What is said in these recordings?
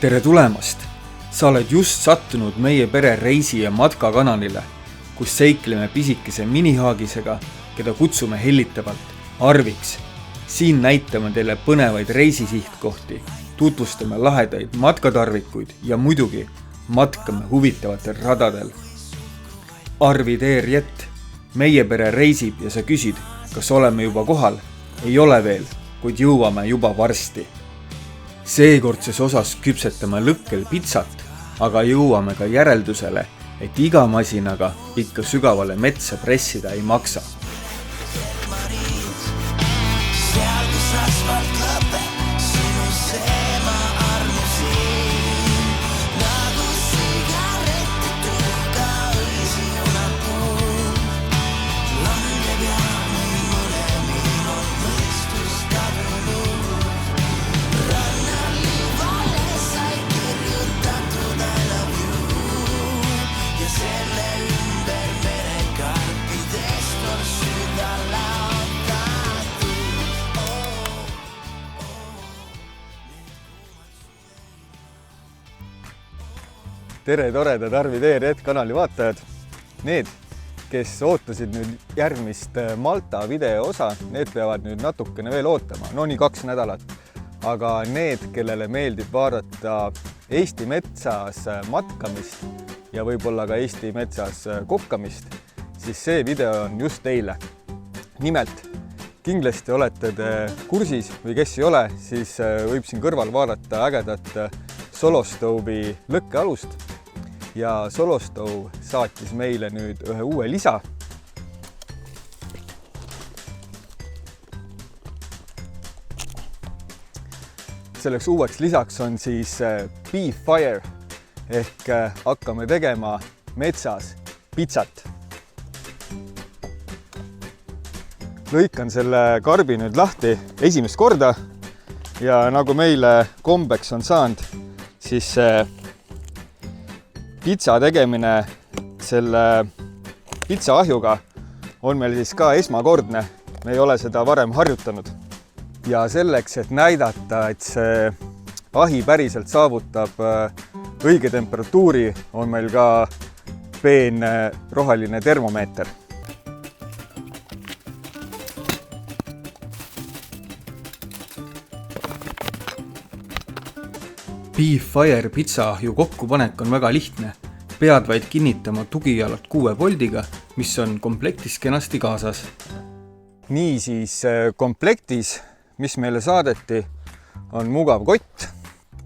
Tere tulemast! Sa oled just sattunud meie pere reisi- ja matkakanalile, kus seikleme pisikese minihaagisega, keda kutsume hellitavalt Arviks. Siin näitame teile põnevaid reisisihtkohti, tutvustame lahedaid matkatarvikuid ja muidugi matkame huvitavatel radadel. Arvi teerjett, meie pere reisib ja sa küsid, kas oleme juba kohal? Ei ole veel, kuid jõuame juba varsti. Seekordses osas küpsetame lõkkel pitsat, aga jõuame ka järeldusele, et iga masinaga ikka sügavale metsa pressida ei maksa. Tere toredad Arvi teerjett kanali vaatajad. Need, kes ootasid nüüd järgmist Malta video osa, need peavad nüüd natukene veel ootama, no nii 2 nädalat. Aga need, kellele meeldib vaadata Eesti metsas matkamist ja võib-olla ka Eesti metsas kokkamist, siis see video on just teile. Nimelt, kindlasti olete te kursis või kes ei ole, siis võib siin kõrval vaadata ägedat Solostove'i lõkkealust. Ja Solostove saatis meile nüüd ühe uue lisa. Selleks uueks lisaks on siis Beef Fire ehk hakkame tegema metsas pitsat. Lõikan selle karbi nüüd lahti esimest korda ja nagu meile kombeks on saanud, siis pitsa tegemine selle pitsaahjuga on meil siis ka esmakordne. Me ei ole seda varem harjutanud. Ja selleks, et näidata, et see ahi päriselt saavutab õige temperatuuri, on meil ka peen roheline termomeeter. Beef Fire pitsaahju kokkupanek on väga lihtne. Pead vaid kinnitama tugijalad 6 boldiga, mis on komplektis kenasti kaasas. Niisiis komplektis, mis meile saadeti, on mugav kott,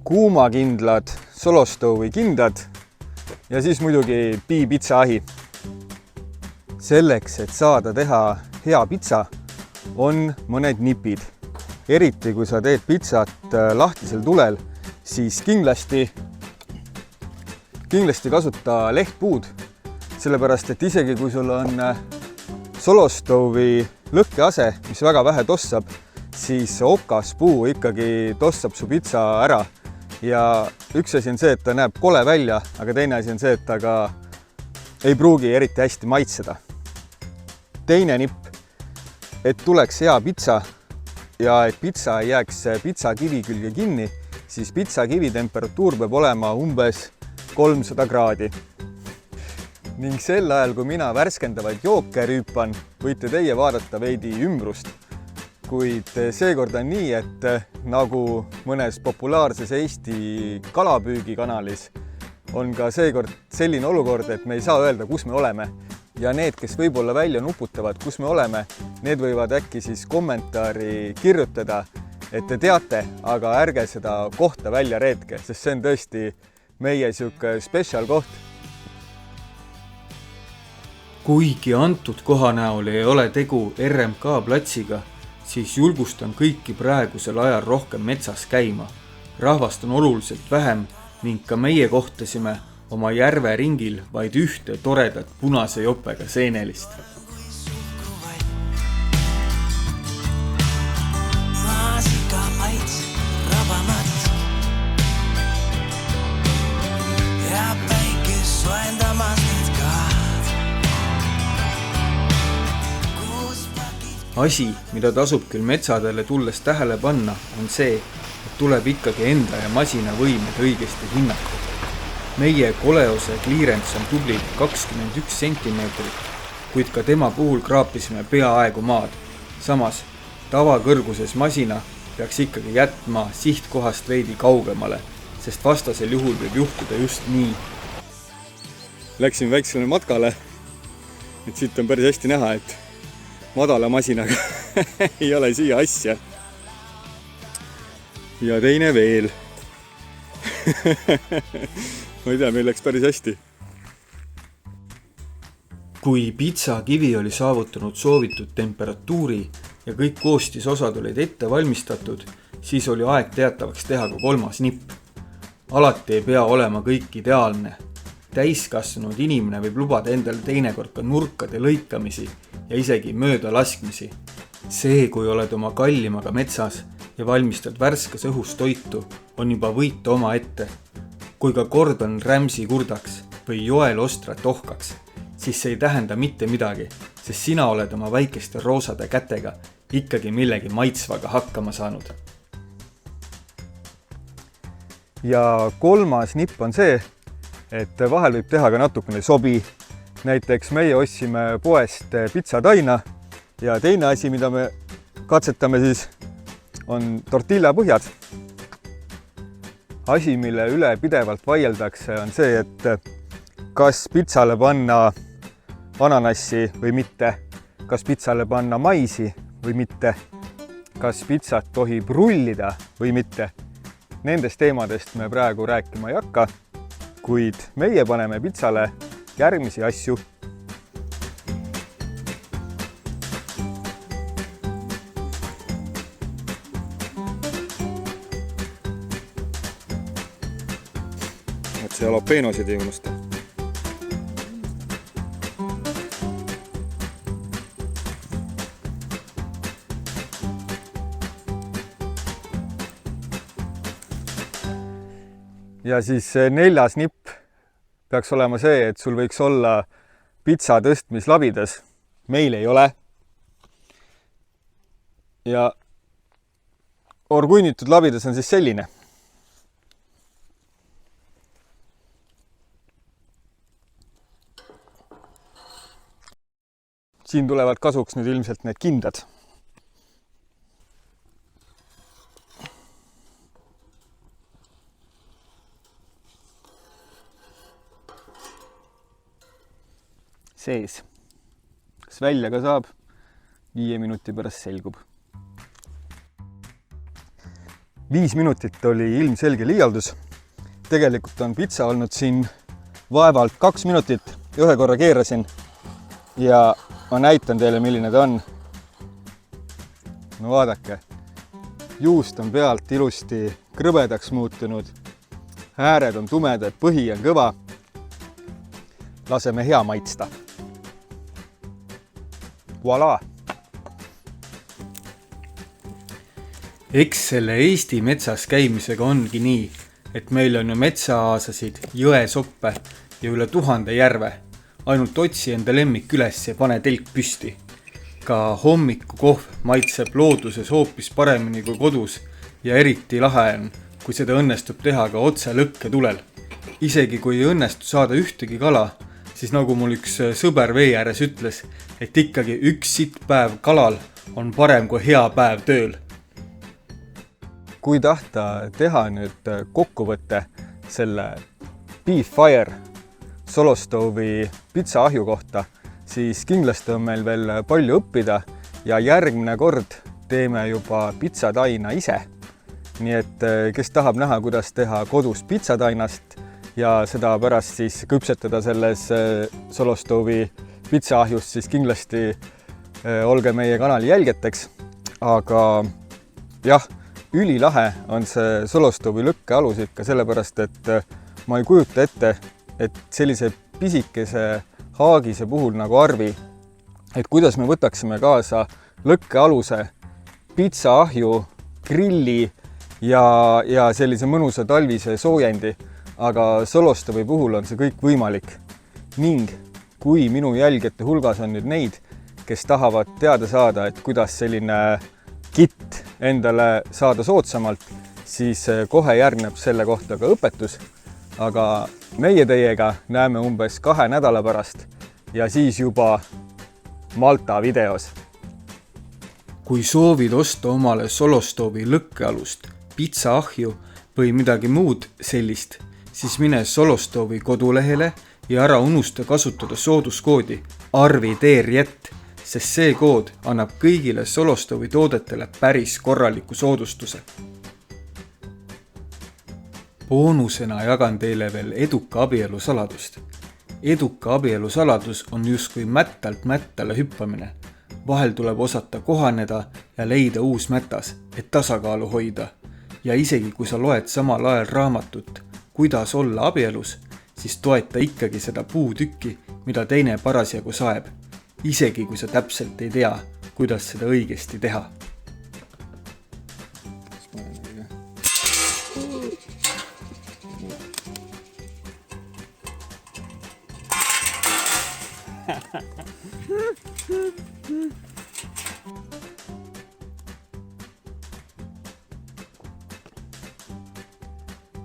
kuumakindlad Solostove'i kindad ja siis muidugi pitsaahi. Selleks, et saada teha hea pitsa, on mõned nipid. Eriti kui sa teed pitsat lahtisel tulel, siis kindlasti kasuta lehtpuud, sellepärast et isegi kui sul on Solostove'i lõkkease, mis väga vähe tossab, siis okaspuu ikkagi tossab su pitsa ära. Ja üks asi on see, et ta näeb kole välja, aga teine asi on see, et ta ka ei pruugi eriti hästi maitseda. Teine nipp, et tuleks hea pitsa ja et pitsa ei jääks pitsakivi külge kinni, siis pitsakivi temperatuur peab olema umbes 300 kraadi. Ning sel ajal, kui mina värskendavaid jooke rüüpan, võite teie vaadata veidi ümbrust. Kuid seekord on nii, et nagu mõnes populaarses Eesti kalapüügikanalis, on ka seekord selline olukord, et me ei saa öelda, kus me oleme. Ja need, kes võib-olla välja nuputavad, kus me oleme, need võivad äkki siis kommentaari kirjutada, et te teate, aga ärge seda kohta välja reetke, sest see on tõesti meie siuke spetsial koht. Kuigi antud koha näol ei ole tegu RMK platsiga, siis julgustan kõiki praegusel ajal rohkem metsas käima. Rahvast on oluliselt vähem ning ka meie kohtasime oma järve ringil vaid ühte toredat punase jopega seenelist. Asi, mida tasub küll metsadele tulles tähele panna, on see, et tuleb ikkagi enda ja masina võimed õigesti hinnata. Meie Koleose clearance on tublid 21 sentimeetrit, kuid ka tema puhul kraapisime peaaegu maad. Samas, tavakõrguses masina peaks ikkagi jätma sihtkohast veidi kaugemale, sest vastasel juhul võib juhtuda just nii. Läksin väiksele matkale, et siit on päris hästi näha, et madala masinaga ei ole siia asja. Ja teine veel. Ma ei tea, meil läks päris hästi. Kui pitsakivi oli saavutanud soovitud temperatuuri ja kõik koostisosad olid ette valmistatud, siis oli aeg teatavaks teha ka 3. nipp. Alati ei pea olema kõik ideaalne. Täiskasvanud inimene võib lubada endale teinekord ka nurkade lõikamisi ja isegi mööda laskmisi. See, kui oled oma kallimaga metsas ja valmistad värskes õhus toitu, on juba võitu oma ette. Kui ka kord on rämsi kurdaks või Joel ostrat ohkaks, siis see ei tähenda mitte midagi, sest sina oled oma väikeste roosade kätega ikkagi millegi maitsvaga hakkama saanud. Ja 3. nipp on see, et vahel võib teha ka natukene sobi. Näiteks meie ostsime poest pitsataina ja teine asi, mida me katsetame siis, on tortillapõhjad. Asi, mille üle pidevalt vaieldakse, on see, et kas pitsale panna ananassi või mitte, kas pitsale panna maisi või mitte, kas pitsat tohib rullida või mitte. Nendest teemadest me praegu rääkima ei hakka, kuid meie paneme pitsale järgmisi asju. Et see jalapeenosid ei unusta. Ja siis 4. nipp peaks olema see, et sul võiks olla pitsa tõstmislabidas. Meil ei ole. Ja orgunnitud labidas on siis selline. Siin tulevad kasuks nüüd ilmselt need kindad. Sees. Kas välja ka saab? 5 minuti pärast selgub. 5 minutit oli ilmselge liialdus. Tegelikult on pitsa olnud siin vaevalt 2 minutit. Ühe korra keerasin ja ma näitan teile, milline ta on. No vaadake, juust on pealt ilusti krõbedaks muutunud. Ääred on tumedad, põhi on kõva. Laseme hea maitsta. Voilà! Eks selle Eesti metsas käimisega ongi nii, et meil on ju metsaaasasid, jõesoppe ja üle 1000 järve. Ainult otsi enda lemmik üles ja pane telk püsti. Ka hommikukohv maitseb looduses hoopis paremini kui kodus ja eriti lahe on, kui seda õnnestub teha ka otse lõkketulel. Isegi kui ei õnnestu saada ühtegi kala, siis nagu mul üks sõber vee ääres ütles, et ikkagi üks sitt päev kalal on parem kui hea päev tööl. Kui tahta teha nüüd kokkuvõtte selle Beef Fire Solostove'i pitsaahju kohta, siis kindlasti on meil veel palju õppida ja järgmine kord teeme juba pitsataina ise. Nii et kes tahab näha, kuidas teha kodus pitsatainast ja seda pärast siis küpsetada selles Solostove'i pitsaahjust, siis kindlasti olge meie kanali jälgeteks. Aga jah, ülilahe on see Solostove'i lõkkealus ikka sellepärast, et ma ei kujuta ette, et sellise pisikese haagise puhul nagu Arvi, et kuidas me võtaksime kaasa lõkkealuse, pitsaahju, grilli ja sellise mõnusa talvise soojendi, aga Solostove'i puhul on see kõik võimalik. Ning kui minu jälgijate hulgas on nüüd neid, kes tahavad teada saada, et kuidas selline kitt endale saada soodsamalt, siis kohe järgneb selle kohta ka õpetus. Aga meie teiega näeme umbes 2 nädala pärast ja siis juba Malta videos. Kui soovid osta omale Solostoovi lõkkealust, pitsaahju või midagi muud sellist, siis mine Solostoovi kodulehele ja ära unusta kasutada sooduskoodi ARVITEERJET, sest see kood annab kõigile Solostoovi toodetele päris korraliku soodustuse. Boonusena jagan teile veel eduka abielu saladust. Eduka abielu saladus on justkui mättalt mättale hüppamine. Vahel tuleb osata kohaneda ja leida uus mätas, et tasakaalu hoida. Ja isegi kui sa loed samal ajal raamatut, kuidas olla abielus, siis toeta ikkagi seda puutükki, mida teine parasjagu saeb. Isegi kui sa täpselt ei tea, kuidas seda õigesti teha.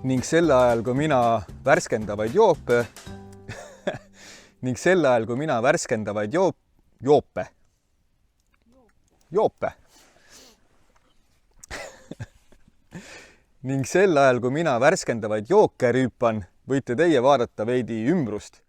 Ning sel ajal, kui mina värskendavaid joope ning sel ajal, kui mina värskendavaid joope ning sel ajal, kui mina värskendavaid jooke rüüpan, võite teie vaadata veidi ümbrust